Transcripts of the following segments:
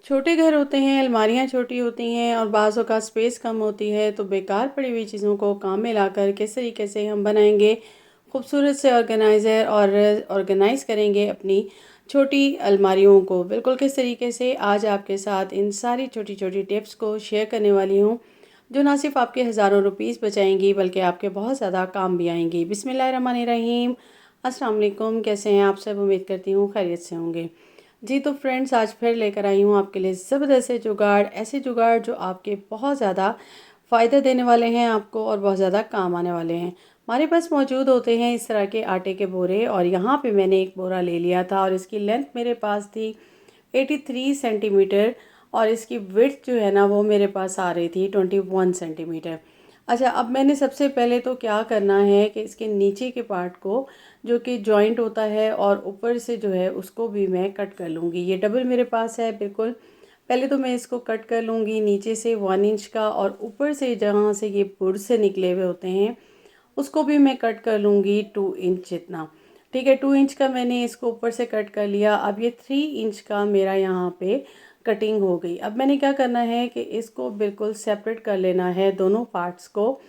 छोटे घर होते हैं, अलमारियाँ छोटी होती हैं और बाज़ औक़ात स्पेस कम होती है, तो बेकार पड़ी हुई चीज़ों को काम में लाकर किस तरीके से हम बनाएँगे खूबसूरत से ऑर्गेनाइज़र और ऑर्गेनाइज़ करेंगे अपनी छोटी अलमारियों को। बिल्कुल किस तरीके से आज आपके साथ इन सारी छोटी-छोटी टिप्स को शेयर करने वाली हूँ, जो ना सिर्फ़ आपके हज़ारों रुपीस बचाएँगी बल्कि आपके बहुत ज़्यादा काम भी आएँगी। बिस्मिल्लाहिर्रहमानिर्रहीम। अस्सलाम वालेकुम, कैसे हैं आप सब? उम्मीद करती हूँ खैरियत से होंगे। जी, तो फ्रेंड्स आज फिर लेकर आई हूँ आपके लिए ज़बरदस्त से जुगाड़, ऐसे जुगाड़ जो आपके बहुत ज़्यादा फ़ायदा देने वाले हैं आपको और बहुत ज़्यादा काम आने वाले हैं। हमारे पास मौजूद होते हैं इस तरह के आटे के बोरे और यहाँ पे मैंने एक बोरा ले लिया था और इसकी लेंथ मेरे पास थी 83 सेंटीमीटर और इसकी विड्थ जो है ना वो मेरे पास आ रही थी 21 सेंटीमीटर। अच्छा, अब मैंने सबसे पहले तो क्या करना है कि इसके नीचे के पार्ट को जो कि जॉइंट होता है और ऊपर से जो है उसको भी मैं कट कर लूँगी। ये डबल मेरे पास है बिल्कुल। पहले तो मैं इसको कट कर लूँगी नीचे से 1 इंच का और ऊपर से जहाँ से ये बुर्ड से निकले हुए होते हैं उसको भी मैं कट कर लूँगी 2 इंच जितना। ठीक है, 2 इंच का मैंने इसको ऊपर से कट कर लिया। अब ये 3 इंच का मेरा यहाँ पे कटिंग हो गई। अब मैंने क्या करना है कि इसको बिल्कुल सेपरेट कर लेना है दोनों पार्ट्स को।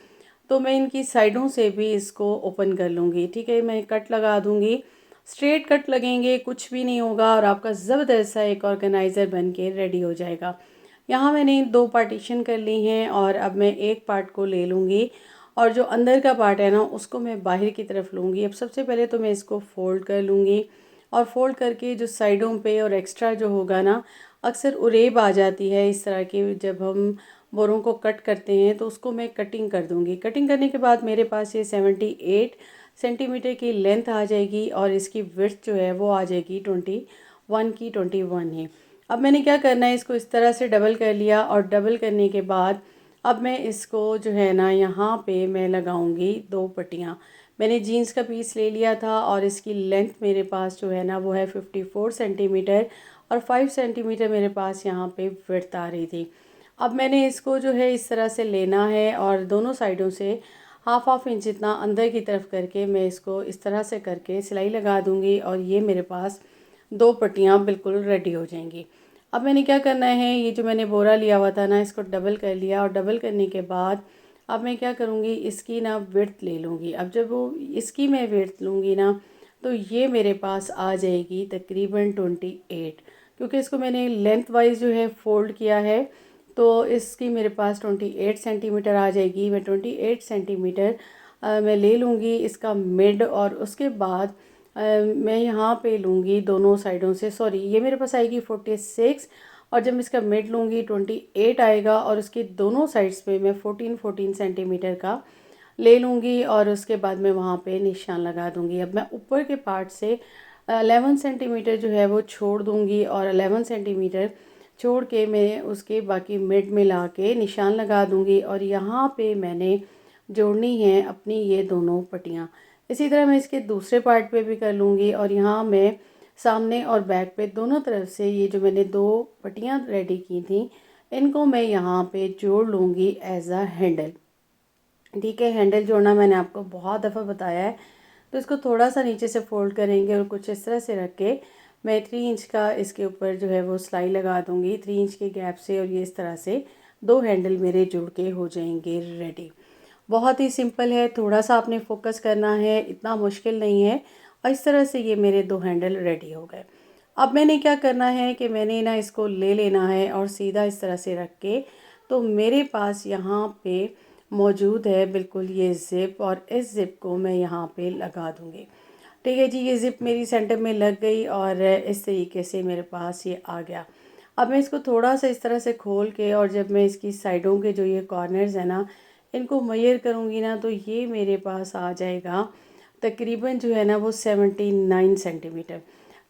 तो मैं इनकी साइडों से भी इसको ओपन कर लूँगी। ठीक है, मैं कट लगा दूँगी। स्ट्रेट कट लगेंगे, कुछ भी नहीं होगा और आपका ज़बरदस्त सा एक ऑर्गेनाइज़र बन के रेडी हो जाएगा। यहाँ मैंने 2 पार्टीशन कर ली हैं और अब मैं एक पार्ट को ले लूँगी और जो अंदर का पार्ट है ना उसको मैं बाहर की तरफ लूँगी। अब सबसे पहले तो मैं इसको फ़ोल्ड कर लूँगी और फ़ोल्ड करके जो साइडों पे और एक्स्ट्रा जो होगा ना, अक्सर उरेब आ जाती है इस तरह की जब हम बोरों को कट करते हैं तो उसको मैं कटिंग कर दूँगी। कटिंग करने के बाद मेरे पास ये 78 सेंटीमीटर की लेंथ आ जाएगी और इसकी विड्थ जो है वो आ जाएगी 21 की 21 ही। अब मैंने क्या करना है, इसको इस तरह से डबल कर लिया और डबल करने के बाद अब मैं इसको जो है ना यहाँ पे मैं लगाऊंगी 2 पट्टियाँ। मैंने जीन्स का पीस ले लिया था और इसकी लेंथ मेरे पास जो है ना वो है 54 सेंटीमीटर और 5 सेंटीमीटर मेरे पास यहाँ पे विड्थ आ रही थी। अब मैंने इसको जो है इस तरह से लेना है और दोनों साइडों से हाफ़ हाफ़ इंच जितना अंदर की तरफ करके मैं इसको इस तरह से करके सिलाई लगा दूँगी और ये मेरे पास 2 पट्टियाँ बिल्कुल रेडी हो जाएंगी। अब मैंने क्या करना है, ये जो मैंने बोरा लिया हुआ था ना इसको डबल कर लिया और डबल करने के बाद अब मैं क्या करूँगी, इसकी ना विड्थ ले लूँगी। अब जब वो इसकी मैं विड्थ लूँगी ना तो ये मेरे पास आ जाएगी तकरीबन 28, क्योंकि इसको मैंने लेंथ वाइज जो है फ़ोल्ड किया है तो इसकी मेरे पास 28 सेंटीमीटर आ जाएगी। मैं 28 सेंटीमीटर मैं ले लूँगी इसका मिड और उसके बाद मैं यहाँ पे लूँगी दोनों साइडों से, सॉरी ये मेरे पास आएगी 46 और जब मैं इसका मिड लूँगी 28 आएगा और उसके दोनों साइड्स पे मैं 14 सेंटीमीटर का ले लूँगी और उसके बाद मैं वहाँ पे निशान लगा दूँगी। अब मैं ऊपर के पार्ट से 11 सेंटीमीटर जो है वो छोड़ दूँगी और 11 सेंटीमीटर छोड़ के मैं उसके बाकी मिड में ला के निशान लगा दूँगी और यहाँ पे मैंने जोड़नी है अपनी ये दोनों पट्टियाँ। इसी तरह मैं इसके दूसरे पार्ट पे भी कर लूँगी और यहाँ मैं सामने और बैक पे दोनों तरफ से ये जो मैंने 2 पट्टियाँ रेडी की थी इनको मैं यहाँ पे जोड़ लूँगी एज अ हैंडल। ठीक है, हैंडल जोड़ना मैंने आपको बहुत दफ़ा बताया है। तो इसको थोड़ा सा नीचे से फ़ोल्ड करेंगे और कुछ इस तरह से रख के मैं 3 इंच का इसके ऊपर जो है वो सिलाई लगा दूँगी 3 इंच के गैप से और ये इस तरह से 2 हैंडल मेरे जुड़ के हो जाएंगे रेडी। बहुत ही सिंपल है, थोड़ा सा आपने फोकस करना है, इतना मुश्किल नहीं है और इस तरह से ये मेरे 2 हैंडल रेडी हो गए। अब मैंने क्या करना है कि मैंने ना इसको ले लेना है और सीधा इस तरह से रख के तो मेरे पास यहाँ पे मौजूद है बिल्कुल ये ज़िप और इस ज़िप को मैं यहाँ पे लगा दूँगी। ठीक है जी, ये ज़िप मेरी सेंटर में लग गई और इस तरीके से मेरे पास ये आ गया। अब मैं इसको थोड़ा सा इस तरह से खोल के और जब मैं इसकी साइडों के जो ये कॉर्नर्स हैं ना इनको मेजर करूँगी ना तो ये मेरे पास आ जाएगा तकरीबन जो है ना वो 79 सेंटीमीटर।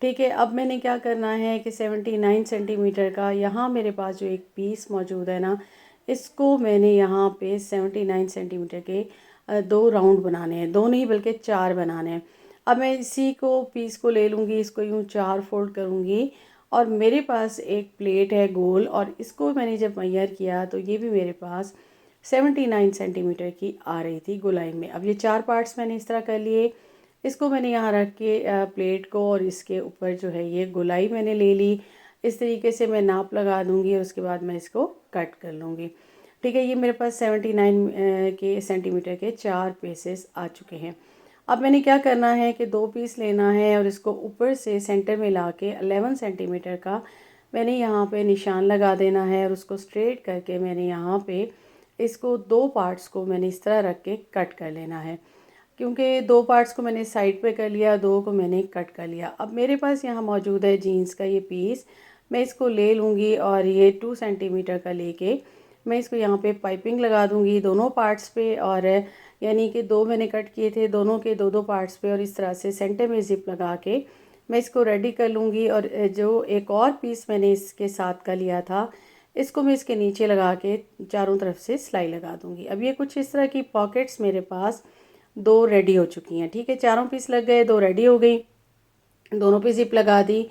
ठीक है, अब मैंने क्या करना है कि 79 सेंटीमीटर का यहाँ मेरे पास जो एक पीस मौजूद है ना इसको मैंने यहाँ पे 79 सेंटीमीटर के 2 राउंड बनाने हैं, 2 नहीं बल्कि 4 बनाने हैं। अब मैं इसी को पीस को ले लूँगी, इसको यूँ 4 फोल्ड करूँगी और मेरे पास एक प्लेट है गोल और इसको मैंने जब मेजर किया तो ये भी मेरे पास 79 सेंटीमीटर की आ रही थी गोलाई में। अब ये 4 पार्ट्स मैंने इस तरह कर लिए, इसको मैंने यहाँ रख के प्लेट को और इसके ऊपर जो है ये गोलाई मैंने ले ली। इस तरीके से मैं नाप लगा दूंगी और उसके बाद मैं इसको कट कर लूँगी। ठीक है, ये मेरे पास 79 के सेंटीमीटर के 4 पीसेस आ चुके हैं। अब मैंने क्या करना है कि 2 पीस लेना है और इसको ऊपर से सेंटर में ला के 11 सेंटीमीटर का मैंने यहाँ पे निशान लगा देना है और उसको स्ट्रेट करके मैंने यहाँ पे इसको 2 पार्ट्स को मैंने इस तरह रख के कट कर लेना है। क्योंकि 2 पार्ट्स को मैंने साइड पे कर लिया, 2 को मैंने कट कर लिया। अब मेरे पास यहाँ मौजूद है जीन्स का ये पीस, मैं इसको ले लूँगी और ये 2 सेंटीमीटर का लेके मैं इसको यहाँ पे पाइपिंग लगा दूँगी दोनों पार्ट्स पे, और यानी कि 2 मैंने कट किए थे, दोनों के 2-2 पार्ट्स पे, और इस तरह से सेंटर में ज़िप लगा के मैं इसको रेडी कर लूँगी। और जो एक और पीस मैंने इसके साथ का लिया था, इसको मैं इसके नीचे लगा के चारों तरफ से सिलाई लगा दूँगी। अब ये कुछ इस तरह की पॉकेट्स मेरे पास 2 रेडी हो चुकी हैं। ठीक है, चारों पीस लग गए, 2 रेडी हो गई, दोनों पे ज़िप लगा दी।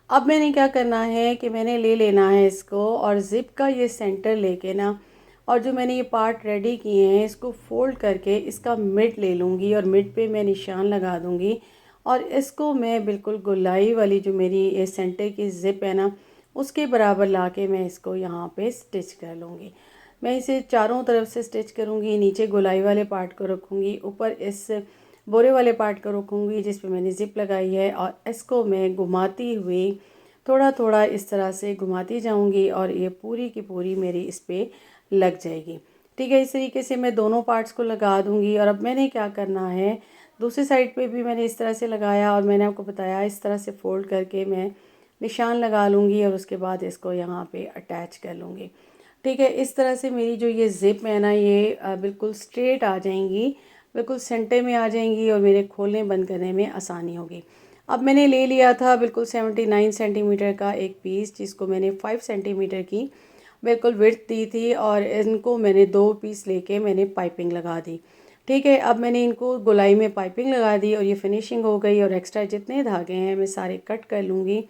अब मैंने क्या करना है कि मैंने ले लेना है इसको और ज़िप का ये सेंटर लेके ना, और जो मैंने ये पार्ट रेडी किए हैं इसको फ़ोल्ड करके इसका मिड ले लूँगी और मिड पे मैं निशान लगा दूँगी। और इसको मैं बिल्कुल गोलाई वाली जो मेरी ये सेंटर की ज़िप है ना, उसके बराबर ला के मैं इसको यहाँ पे स्टिच कर लूँगी। मैं इसे चारों तरफ से स्टिच करूँगी, नीचे गोलाई वाले पार्ट को रखूँगी, ऊपर इस बोरे वाले पार्ट को रखूँगी जिस पे मैंने ज़िप लगाई है, और इसको मैं घुमाती हुई थोड़ा थोड़ा इस तरह से घुमाती जाऊँगी और ये पूरी की पूरी मेरी इस पर लग जाएगी। ठीक है, इस तरीके से मैं दोनों पार्ट्स को लगा दूँगी। और अब मैंने क्या करना है, दूसरी साइड पे भी मैंने इस तरह से लगाया और मैंने आपको बताया इस तरह से फ़ोल्ड करके मैं निशान लगा लूँगी और उसके बाद इसको यहाँ पे अटैच कर लूँगी। ठीक है, इस तरह से मेरी जो ये ज़िप है ना, ये बिल्कुल स्ट्रेट आ जाएंगी, बिल्कुल सेंटर में आ जाएंगी और मेरे खोलने बंद करने में आसानी होगी। अब मैंने ले लिया था बिल्कुल 79 सेंटीमीटर का एक पीस, जिसको मैंने 5 सेंटीमीटर की बिल्कुल विड्थ दी थी, और इनको मैंने 2 पीस लेके मैंने पाइपिंग लगा दी। ठीक है, अब मैंने इनको गोलाई में पाइपिंग लगा दी और ये फिनिशिंग हो गई। और एक्स्ट्रा जितने धागे हैं मैं सारे कट कर लूँगी।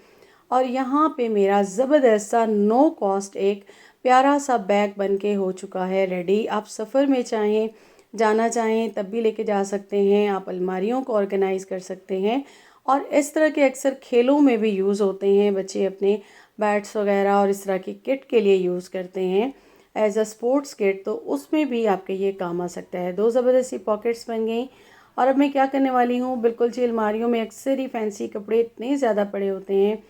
और यहाँ पे मेरा ज़बरदस्त सा नो कॉस्ट एक प्यारा सा बैग बन के हो चुका है रेडी। आप सफ़र में चाहें जाना चाहें तब भी लेके जा सकते हैं, आप अलमारियों को ऑर्गेनाइज़ कर सकते हैं। और इस तरह के अक्सर खेलों में भी यूज़ होते हैं, बच्चे अपने बैट्स वगैरह और इस तरह की किट के लिए यूज़ करते हैं एज अ स्पोर्ट्स किट, तो उसमें भी आपके ये काम आ सकता है। 2 ज़बरदस्त सी पॉकेट्स बन गई। और अब मैं क्या करने वाली हूँ, बिल्कुल जी अलमारियों में अक्सर ही फैंसी कपड़े इतने ज़्यादा पड़े होते हैं,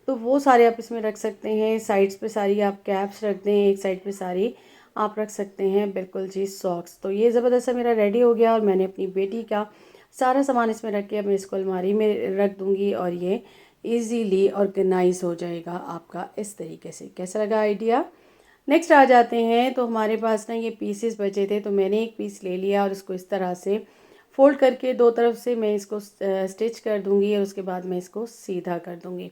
तो वो सारे आप इसमें रख सकते हैं। साइड्स पे सारी आप कैप्स रख दें, एक साइड पे सारी आप रख सकते हैं बिल्कुल जी सॉक्स। तो ये ज़बरदस्त सा मेरा रेडी हो गया और मैंने अपनी बेटी का सारा सामान इसमें रख के अब मैं इसको अलमारी में रख दूँगी और ये इजीली ऑर्गेनाइज हो जाएगा आपका इस तरीके से। कैसा लगा आइडिया? नेक्स्ट आ जाते हैं, तो हमारे पास ना ये पीसेस बचे थे, तो मैंने एक पीस ले लिया और इसको इस तरह से फोल्ड करके 2 तरफ से मैं इसको स्टिच कर दूँगी और उसके बाद मैं इसको सीधा कर दूँगी।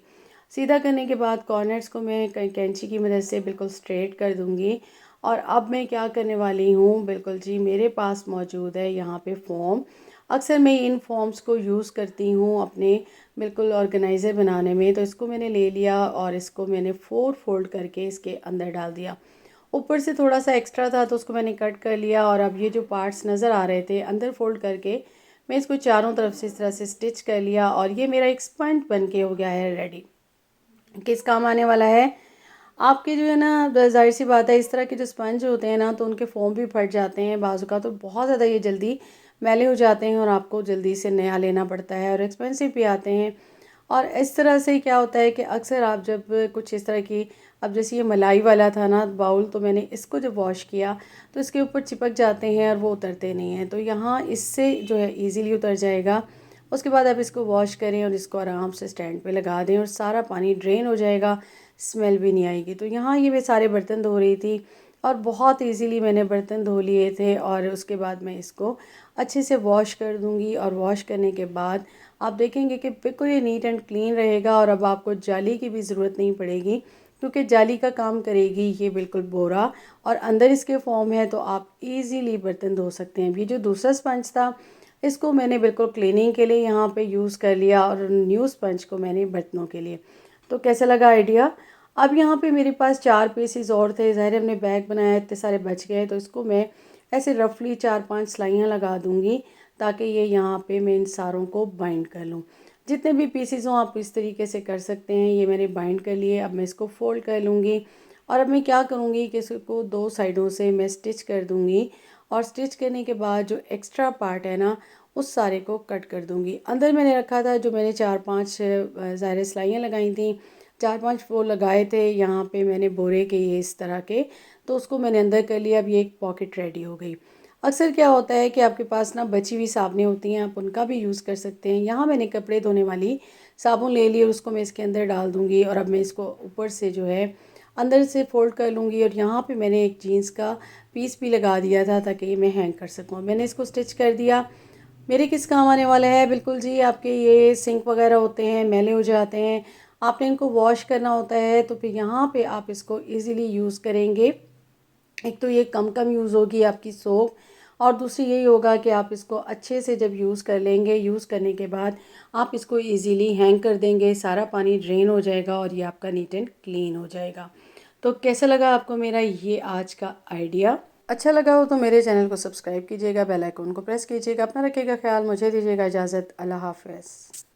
सीधा करने के बाद कॉर्नर्स को मैं कैंची की मदद से बिल्कुल स्ट्रेट कर दूँगी। और अब मैं क्या करने वाली हूँ, बिल्कुल जी मेरे पास मौजूद है यहाँ पे फॉर्म। अक्सर मैं इन फॉर्म्स को यूज़ करती हूँ अपने बिल्कुल ऑर्गेनाइज़र बनाने में। तो इसको मैंने ले लिया और इसको मैंने 4 फोल्ड करके इसके अंदर डाल दिया। ऊपर से थोड़ा सा एक्स्ट्रा था तो उसको मैंने कट कर लिया। और अब ये जो पार्ट्स नज़र आ रहे थे अंदर फोल्ड करके मैं इसको चारों तरफ से इस तरह से स्टिच कर लिया और ये मेरा एक स्पंज बन के हो गया है रेडी। किस काम आने वाला है आपके, जो है ना, ज़ाहिर सी बात है इस तरह के जो स्पंज होते हैं ना, तो उनके फोम भी फट जाते हैं बाजू का, तो बहुत ज़्यादा ये जल्दी मैले हो जाते हैं और आपको जल्दी से नया लेना पड़ता है और एक्सपेंसिव भी आते हैं। और इस तरह से क्या होता है कि अक्सर आप जब कुछ इस तरह की, अब जैसे ये मलाई वाला था ना बाउल, तो मैंने इसको जब वॉश किया तो इसके ऊपर चिपक जाते हैं और वो उतरते नहीं हैं, तो यहाँ इससे जो है ईज़िली उतर जाएगा। उसके बाद आप इसको वॉश करें और इसको आराम से स्टैंड पे लगा दें और सारा पानी ड्रेन हो जाएगा, स्मेल भी नहीं आएगी। तो यहाँ ये मैं सारे बर्तन धो रही थी और बहुत इजीली मैंने बर्तन धो लिए थे और उसके बाद मैं इसको अच्छे से वॉश कर दूँगी। और वॉश करने के बाद आप देखेंगे कि बिल्कुल ये नीट एंड क्लीन रहेगा और अब आपको जाली की भी ज़रूरत नहीं पड़ेगी, क्योंकि जाली का काम करेगी ये बिल्कुल बोरा और अंदर इसके फॉर्म है, तो आप इजीली बर्तन धो सकते हैं। ये जो दूसरा स्पंज था इसको मैंने बिल्कुल क्लीनिंग के लिए यहाँ पे यूज़ कर लिया और न्यू स्पंज को मैंने बर्तनों के लिए। तो कैसा लगा आइडिया? अब यहाँ पे मेरे पास 4 पीसेस और थे, ज़ाहिर है हमने बैग बनाया, इतने सारे बच गए, तो इसको मैं ऐसे रफली 4-5 सिलाइयाँ लगा दूँगी ताकि ये यहाँ पे मैं इन सारों को बाइंड कर लूँ। जितने भी पीसेस हों आप इस तरीके से कर सकते हैं। ये मैंने बाइंड कर लिए। अब मैं इसको फ़ोल्ड कर लूँगी और अब मैं क्या करूँगी कि इसको 2 साइडों से मैं स्टिच कर दूँगी और स्टिच करने के बाद जो एक्स्ट्रा पार्ट है ना, उस सारे को कट कर दूँगी। अंदर मैंने रखा था, जो मैंने 4-5 ज़ाहिर सिलाइयाँ लगाई थी, 4-5 वो लगाए थे यहाँ पे मैंने बोरे के, ये इस तरह के, तो उसको मैंने अंदर कर लिया। अब ये एक पॉकेट रेडी हो गई। अक्सर क्या होता है कि आपके पास ना बची हुई साबुनें होती हैं, आप उनका भी यूज़ कर सकते हैं। यहाँ मैंने कपड़े धोने वाली साबुन ले ली और उसको मैं इसके अंदर डाल दूँगी और अब मैं इसको ऊपर से जो है अंदर से फ़ोल्ड कर लूँगी और यहाँ पे मैंने एक जीन्स का पीस भी लगा दिया था ताकि मैं हैंग कर सकूँ। मैंने इसको स्टिच कर दिया। मेरे किस काम आने वाला है, बिल्कुल जी, आपके ये सिंक वगैरह होते हैं, मैले हो जाते हैं, आपने इनको वॉश करना होता है, तो फिर यहाँ पे आप इसको ईज़िली यूज़ करेंगे। एक तो ये कम कम यूज़ होगी आपकी सोप, और दूसरी यही होगा कि आप इसको अच्छे से जब यूज़ कर लेंगे, यूज़ करने के बाद आप इसको इजीली हैंग कर देंगे, सारा पानी ड्रेन हो जाएगा और ये आपका नीट एंड क्लीन हो जाएगा। तो कैसा लगा आपको मेरा ये आज का आइडिया? अच्छा लगा हो तो मेरे चैनल को सब्सक्राइब कीजिएगा, बेल आइकन को प्रेस कीजिएगा। अपना रखिएगा ख्याल, मुझे दीजिएगा इजाज़त। अल्लाह हाफ़िज़।